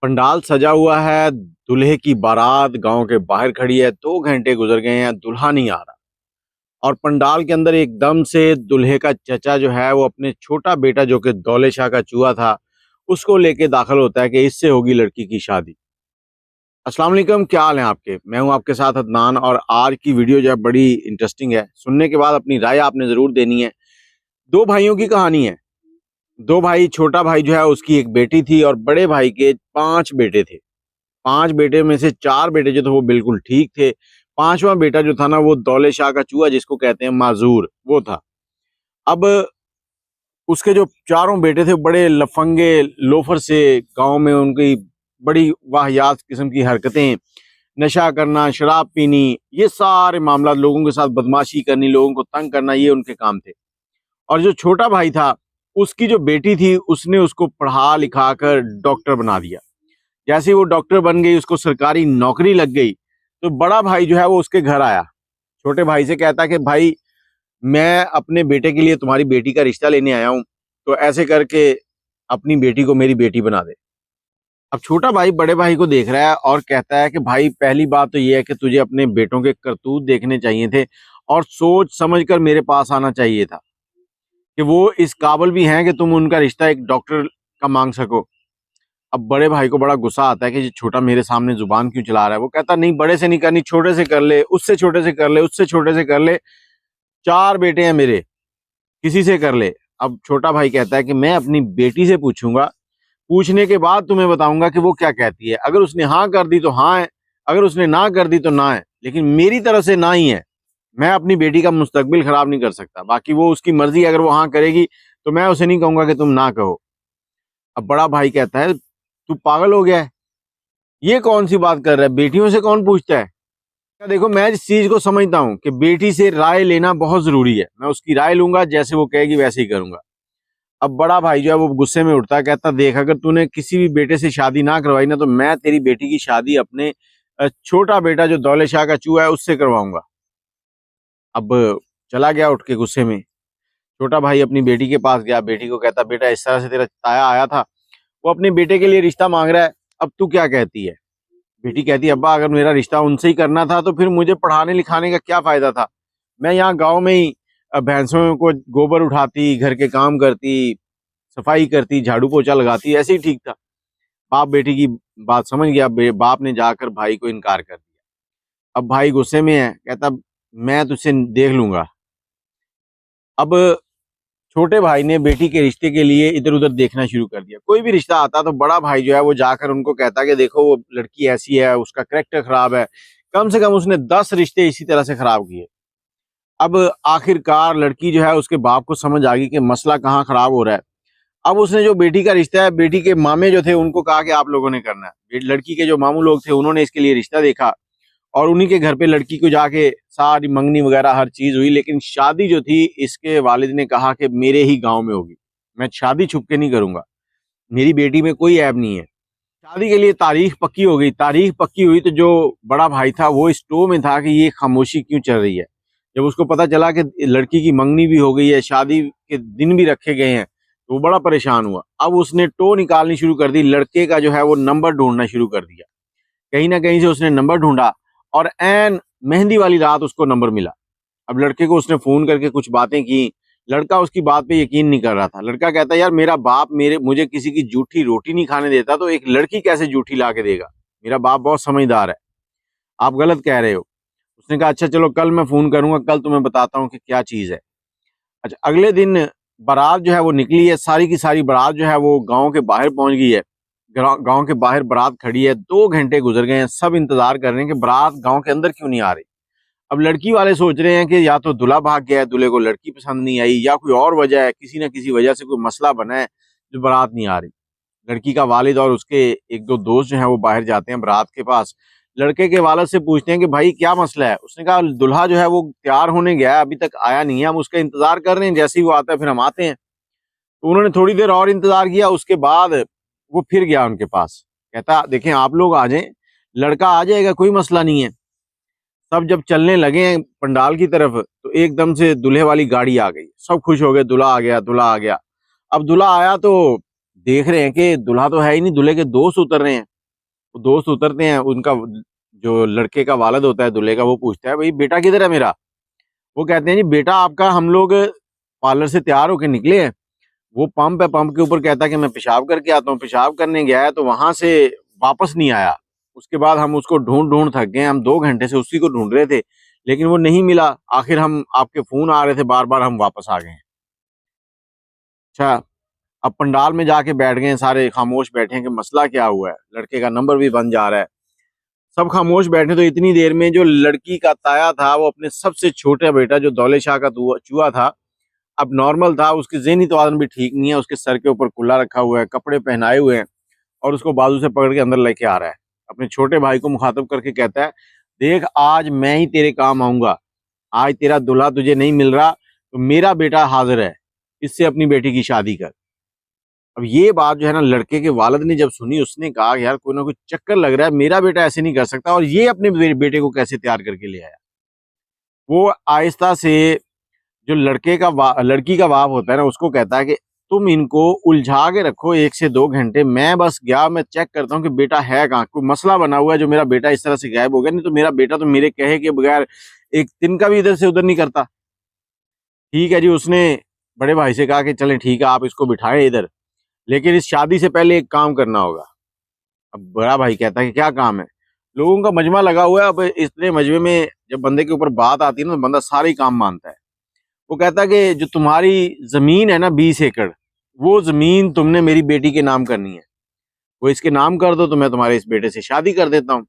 पंडाल सजा हुआ है, दूल्हे की बारात गांव के बाहर खड़ी है। 2 घंटे गुजर गए हैं, दूल्हा नहीं आ रहा। और पंडाल के अंदर एकदम से दूल्हे का चचा जो है वो अपने छोटा बेटा जो कि दौले शाह का चूहा था उसको लेके दाखिल होता है कि इससे होगी लड़की की शादी। अस्सलाम वालेकुम, क्या हाल है आपके? मैं हूं आपके साथ अदनान और आज की वीडियो जो है बड़ी इंटरेस्टिंग है। सुनने के बाद अपनी राय आपने जरूर देनी है। दो भाइयों की कहानी है। दो भाई, छोटा भाई जो है उसकी एक बेटी थी और बड़े भाई के 5 बेटे थे। 5 बेटे में से 4 बेटे जो थे वो बिल्कुल ठीक थे। 5वां बेटा जो था ना वो दौले शाह का चूहा जिसको कहते हैं माजूर, वो था। अब उसके जो चारों बेटे थे बड़े लफंगे लोफर से, गांव में उनकी बड़ी वाहियात किस्म की हरकतें, नशा करना, शराब पीनी, ये सारे मामला, लोगों के साथ बदमाशी करनी, लोगों को तंग करना, ये उनके काम थे। और जो छोटा भाई था उसकी जो बेटी थी उसने उसको पढ़ा लिखा कर डॉक्टर बना दिया। जैसे ही वो डॉक्टर बन गई, उसको सरकारी नौकरी लग गई, तो बड़ा भाई जो है वो उसके घर आया। छोटे भाई से कहता है कि भाई, मैं अपने बेटे के लिए तुम्हारी बेटी का रिश्ता लेने आया हूं, तो ऐसे करके अपनी बेटी को मेरी बेटी बना दे। अब छोटा भाई बड़े भाई को देख रहा है और कहता है कि भाई, पहली बात तो ये है कि तुझे अपने बेटों के करतूत देखने चाहिए थे और सोच समझ कर मेरे पास आना चाहिए था कि वो इस काबिल भी हैं कि तुम उनका रिश्ता एक डॉक्टर का मांग सको। अब बड़े भाई को बड़ा गुस्सा आता है कि ये छोटा मेरे सामने जुबान क्यों चला रहा है। वो कहता नहीं, बड़े से नहीं करनी, छोटे से कर ले, उससे छोटे से कर ले, उससे छोटे से कर ले, 4 बेटे हैं मेरे, किसी से कर ले। अब छोटा भाई कहता है कि मैं अपनी बेटी से पूछूंगा, पूछने के बाद तुम्हें बताऊंगा कि वो क्या कहती है। अगर उसने हाँ कर दी तो हाँ है, अगर उसने ना कर दी तो ना है, लेकिन मेरी तरफ से ना ही है। मैं अपनी बेटी का मुस्तकबिल खराब नहीं कर सकता, बाकी वो उसकी मर्जी, अगर वो हाँ करेगी तो मैं उसे नहीं कहूंगा कि तुम ना कहो। अब बड़ा भाई कहता है, तू पागल हो गया है, ये कौन सी बात कर रहा है, बेटियों से कौन पूछता है। देखो, मैं इस चीज को समझता हूँ कि बेटी से राय लेना बहुत जरूरी है। मैं उसकी राय लूंगा, जैसे वो कहेगी वैसे ही करूंगा। अब बड़ा भाई जो है वो गुस्से में उठता है, कहता देख, अगर तूने किसी भी बेटे से शादी ना करवाई ना, तो मैं तेरी बेटी की शादी अपने छोटा बेटा जो दौले शाह का चूहा है उससे करवाऊंगा। अब चला गया उठ के गुस्से में। छोटा भाई अपनी बेटी के पास गया, बेटी को कहता, बेटा इस तरह से तेरा ताया आया था, वो अपने बेटे के लिए रिश्ता मांग रहा है, अब तू क्या कहती है। बेटी कहती है, अब्बा, अगर मेरा रिश्ता उनसे ही करना था तो फिर मुझे पढ़ाने लिखाने का क्या फायदा था। मैं यहाँ गांव में ही भैंसों को गोबर उठाती, घर के काम करती, सफाई करती, झाड़ू पोछा लगाती, ऐसे ही ठीक था। बाप बेटी की बात समझ गया, बाप ने जाकर भाई को इनकार कर दिया। अब भाई गुस्से में है, कहता मैं तुझसे देख लूंगा। अब छोटे भाई ने बेटी के रिश्ते के लिए इधर उधर देखना शुरू कर दिया। कोई भी रिश्ता आता तो बड़ा भाई जो है वो जाकर उनको कहता कि देखो, वो लड़की ऐसी है, उसका करेक्टर खराब है। कम से कम उसने 10 रिश्ते इसी तरह से खराब किए। अब आखिरकार लड़की जो है उसके बाप को समझ आ गई कि मसला कहाँ खराब हो रहा है। अब उसने जो बेटी का रिश्ता है, बेटी के मामे जो थे उनको कहा कि आप लोगों ने करना है। लड़की के जो मामू लोग थे उन्होंने इसके लिए रिश्ता देखा और उन्हीं के घर पे लड़की को जाके सारी मंगनी वगैरह हर चीज हुई। लेकिन शादी जो थी, इसके वालिद ने कहा कि मेरे ही गांव में होगी, मैं शादी छुप के नहीं करूंगा, मेरी बेटी में कोई ऐब नहीं है। शादी के लिए तारीख पक्की हो गई। तारीख पक्की हुई तो जो बड़ा भाई था वो स्टोव में था कि ये खामोशी क्यों चल रही है। जब उसको पता चला कि लड़की की मंगनी भी हो गई है, शादी के दिन भी रखे गए हैं, तो वो बड़ा परेशान हुआ। अब उसने टो निकालनी शुरू कर दी, लड़के का जो है वो नंबर ढूंढना शुरू कर दिया। कहीं ना कहीं से उसने नंबर ढूंढा और एन मेहंदी वाली रात उसको नंबर मिला। अब लड़के को उसने फोन करके कुछ बातें की। लड़का उसकी बात पे यकीन नहीं कर रहा था। लड़का कहता है, यार मेरा बाप मुझे किसी की जूठी रोटी नहीं खाने देता, तो एक लड़की कैसे जूठी ला के देगा। मेरा बाप बहुत समझदार है, आप गलत कह रहे हो। उसने कहा, अच्छा चलो कल मैं फोन करूंगा, कल तुम्हें बताता हूँ कि क्या चीज है। अच्छा, अगले दिन बारात जो है वो निकली है। सारी की सारी बारात जो है वो गाँव के बाहर पहुंच गई है। गांव के बाहर बारात खड़ी है। 2 घंटे गुजर गए हैं, सब इंतजार कर रहे हैं कि बारात गांव के अंदर क्यों नहीं आ रही। अब लड़की वाले सोच रहे हैं कि या तो दूल्हा भाग गया है, दूल्हे को लड़की पसंद नहीं आई, या कोई और वजह है, किसी ना किसी वजह से कोई मसला बना है जो बारात नहीं आ रही। लड़की का वालिद और उसके एक दो दोस्त जो हैं वो बाहर जाते हैं बारात के पास। लड़के के वालिद से पूछते हैं कि भाई क्या मसला है। उसने कहा, दूल्हा जो है वो तैयार होने गया है, अभी तक आया नहीं है, हम उसका इंतजार कर रहे हैं, जैसे ही वो आता है फिर हम आते हैं। तो उन्होंने थोड़ी देर और इंतजार किया, उसके बाद वो फिर गया उनके पास। कहता, देखें आप लोग आ जाएं, लड़का आ जाएगा, कोई मसला नहीं है। सब जब चलने लगे हैं पंडाल की तरफ, तो एकदम से दूल्हे वाली गाड़ी आ गई। सब खुश हो गए, दूल्हा आ गया, दूल्हा आ गया। अब दूल्हा आया तो देख रहे हैं कि दूल्हा तो है ही नहीं, दूल्हे के दोस्त उतर रहे हैं। वो दोस्त उतरते हैं, उनका जो लड़के का वालिद होता है दूल्हे का, वो पूछता है भाई बेटा किधर है मेरा? वो कहते हैं जी बेटा आपका हम लोग पार्लर से तैयार होके निकले हैं, वो पंप है, पंप के ऊपर कहता है कि मैं पेशाब करके आता हूँ, पेशाब करने गया है तो वहां से वापस नहीं आया। उसके बाद हम उसको ढूंढ ढूंढ थक गए, हम 2 घंटे से उसी को ढूंढ रहे थे लेकिन वो नहीं मिला। आखिर हम आपके फोन आ रहे थे बार बार, हम वापस आ गए हैं। अच्छा, अब पंडाल में जाके बैठ गए हैं, सारे खामोश बैठे हैं कि मसला क्या हुआ है। लड़के का नंबर भी बन जा रहा है, सब खामोश बैठे। तो इतनी देर में जो लड़की का ताया था वो अपने सबसे छोटा बेटा जो दौले शाह का चूहा था, अब नॉर्मल था, उसकी ज़हनी तवाज़ुन भी ठीक नहीं है, उसके सर के ऊपर कुल्ला रखा हुआ है, कपड़े पहनाए हुए हैं और उसको बाजू से पकड़ के अंदर लेके आ रहा है। अपने छोटे भाई को मुखातब करके कहता है देख आज मैं ही तेरे काम आऊंगा, आज तेरा दूल्हा तुझे नहीं मिल रहा तो मेरा बेटा हाजिर है, इससे अपनी बेटी की शादी कर। अब ये बात जो है ना लड़के के वालिद ने जब सुनी, उसने कहा यार कोई ना कोई चक्कर लग रहा है, मेरा बेटा ऐसे नहीं कर सकता, और ये अपने बेटे को कैसे तैयार करके ले आया। वो आहिस्ता से जो लड़की का बाप होता है ना, उसको कहता है कि तुम इनको उलझा के रखो 1 से 2 घंटे, मैं बस गया, मैं चेक करता हूँ कि बेटा है कहाँ, कोई मसला बना हुआ है जो मेरा बेटा इस तरह से गायब हो गया, नहीं तो मेरा बेटा तो मेरे कहे के बगैर एक दिन का भी इधर से उधर नहीं करता। ठीक है जी, उसने बड़े भाई से कहा कि चलें ठीक है आप इसको बिठाएं इधर, लेकिन इस शादी से पहले एक काम करना होगा। अब बड़ा भाई कहता है कि क्या काम है? लोगों का मजमा लगा हुआ है, अब इतने मजमे में जब बंदे के ऊपर बात आती है ना, तो बंदा सारे ही काम मानता है। वो कहता है कि जो तुम्हारी जमीन है ना 20 एकड़, वो जमीन तुमने मेरी बेटी के नाम करनी है, वो इसके नाम कर दो तो मैं तुम्हारे इस बेटे से शादी कर देता हूँ।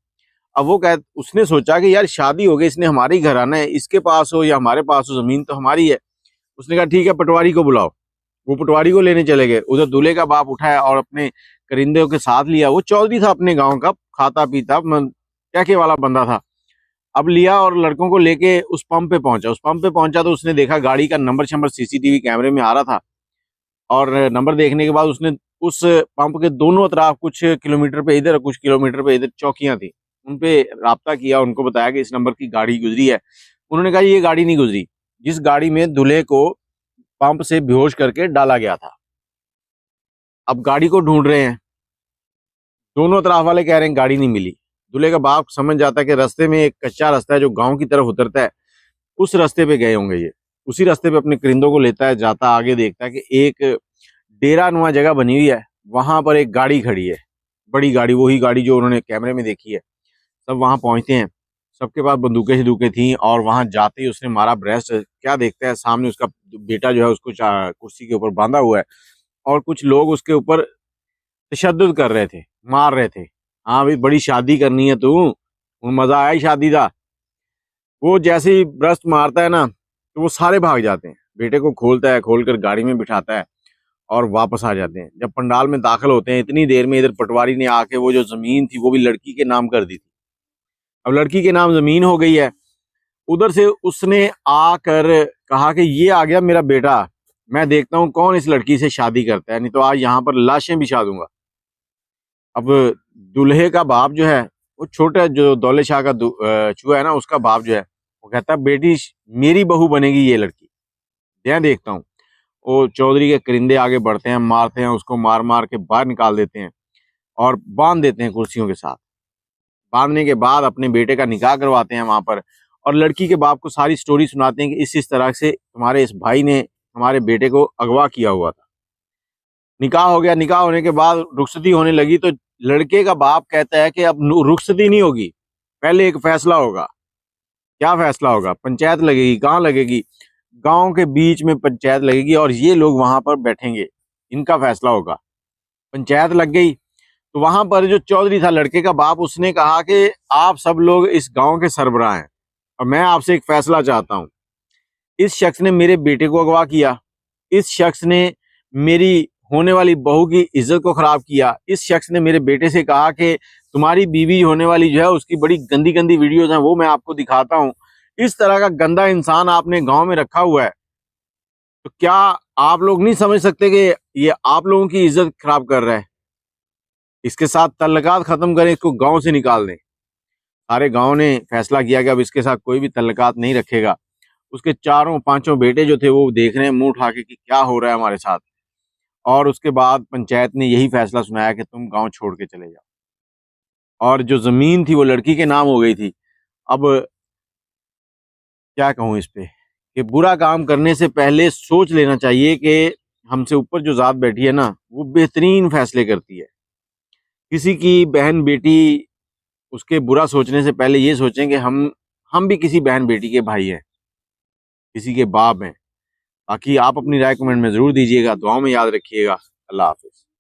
अब वो उसने सोचा कि यार शादी हो गई, इसने हमारे ही घर आना है, इसके पास हो या हमारे पास हो जमीन तो हमारी है। उसने कहा ठीक है पटवारी को बुलाओ। वो पटवारी को लेने चले गए। उधर दूल्हे का बाप उठाया और अपने करिंदे के साथ लिया। वो चौधरी था अपने गांव का, खाता पीता टैके वाला बंदा था। अब लिया और लड़कों को लेके उस पंप पे पहुंचा। उस पंप पे पहुंचा तो उसने देखा गाड़ी का नंबर शंबर सीसीटीवी कैमरे में आ रहा था, और नंबर देखने के बाद उसने उस पंप के दोनों तरफ कुछ किलोमीटर पे इधर कुछ किलोमीटर पे इधर चौकियां थी, उन पे राब्ता किया, उनको बताया कि इस नंबर की गाड़ी गुजरी है। उन्होंने कहा ये गाड़ी नहीं गुजरी, जिस गाड़ी में दूल्हे को पंप से बेहोश करके डाला गया था। अब गाड़ी को ढूंढ रहे हैं, दोनों तरफ वाले कह रहे हैं गाड़ी नहीं मिली। दूल्हे का बाप समझ जाता है कि रास्ते में एक कच्चा रास्ता है जो गांव की तरफ उतरता है, उस रास्ते पे गए होंगे ये। उसी रास्ते पे अपने करिंदों को लेता है, जाता आगे देखता है कि एक डेरा नुमा जगह बनी हुई है, वहां पर एक गाड़ी खड़ी है, बड़ी गाड़ी, वही गाड़ी जो उन्होंने कैमरे में देखी है। सब वहां पहुंचते हैं, सबके पास बंदूकें शंदूकें थी, और वहां जाते ही उसने मारा ब्रेस्ट। क्या देखता है सामने उसका बेटा जो है उसको कुर्सी के ऊपर बांधा हुआ है, और कुछ लोग उसके ऊपर तशद्दुद कर रहे थे, मार रहे थे। हाँ भाई बड़ी शादी करनी है तू, मजा आया ही शादी का। वो जैसे ही ब्रस्ट मारता है ना तो वो सारे भाग जाते हैं। बेटे को खोलता है, खोलकर गाड़ी में बिठाता है और वापस आ जाते हैं। जब पंडाल में दाखिल होते हैं, इतनी देर में इधर पटवारी ने आके वो जो जमीन थी वो भी लड़की के नाम कर दी थी। अब लड़की के नाम जमीन हो गई है। उधर से उसने आकर कहा कि ये आ गया मेरा बेटा, मैं देखता हूँ कौन इस लड़की से शादी करता है, नहीं तो आज यहाँ पर लाशें बिछा दूंगा। अब दूल्हे का बाप जो है, वो छोटा जो दौले शाह का चूहा है ना, उसका बाप जो है, वो कहता है बेटी मेरी बहू बनेगी ये लड़की, मैं देखता हूँ। वो चौधरी के करिंदे आगे बढ़ते हैं, मारते हैं उसको, मार मार के बाहर निकाल देते हैं और बांध देते हैं कुर्सियों के साथ। बांधने के बाद अपने बेटे का निकाह करवाते हैं वहां पर, और लड़की के बाप को सारी स्टोरी सुनाते हैं कि इस तरह से तुम्हारे इस भाई ने हमारे बेटे को अगवा किया हुआ था। निकाह हो गया। निकाह होने के बाद रुखसती होने लगी, तो लड़के का बाप कहता है कि अब रुखसती नहीं होगी, पहले एक फैसला होगा। क्या फैसला होगा? पंचायत लगेगी। कहाँ लगेगी? गांव के बीच में पंचायत लगेगी, और ये लोग वहां पर बैठेंगे, इनका फैसला होगा। पंचायत लग गई तो वहां पर जो चौधरी था लड़के का बाप, उसने कहा कि आप सब लोग इस गांव के सरबराह हैं और मैं आपसे एक फैसला चाहता हूं। इस शख्स ने मेरे बेटे को अगवा किया, इस शख्स ने मेरी होने वाली बहू की इज्जत को खराब किया, इस शख्स ने मेरे बेटे से कहा कि तुम्हारी बीवी होने वाली जो है उसकी बड़ी गंदी गंदी वीडियोज हैं, वो मैं आपको दिखाता हूँ। इस तरह का गंदा इंसान आपने गांव में रखा हुआ है, तो क्या आप लोग नहीं समझ सकते कि ये आप लोगों की इज्जत खराब कर रहा है? इसके साथ तल्लकात खत्म करें, इसको गांव से निकाल दें। सारे गांव ने फैसला किया कि अब इसके साथ कोई भी तल्लकात नहीं रखेगा। उसके चारों पांचों बेटे जो थे वो देख रहे हैं मुंह उठा के कि क्या हो रहा है हमारे साथ। और उसके बाद पंचायत ने यही फैसला सुनाया कि तुम गांव छोड़ के चले जाओ। और जो जमीन थी वो लड़की के नाम हो गई थी। अब क्या कहूँ इस पे कि बुरा काम करने से पहले सोच लेना चाहिए कि हमसे ऊपर जो ज़ात बैठी है ना, वो बेहतरीन फैसले करती है। किसी की बहन बेटी, उसके बुरा सोचने से पहले ये सोचें कि हम भी किसी बहन बेटी के भाई हैं, किसी के बाप हैं। बाकी आप अपनी राय कमेंट में ज़रूर दीजिएगा, दुआओं में याद रखिएगा। अल्लाह हाफ़िज़।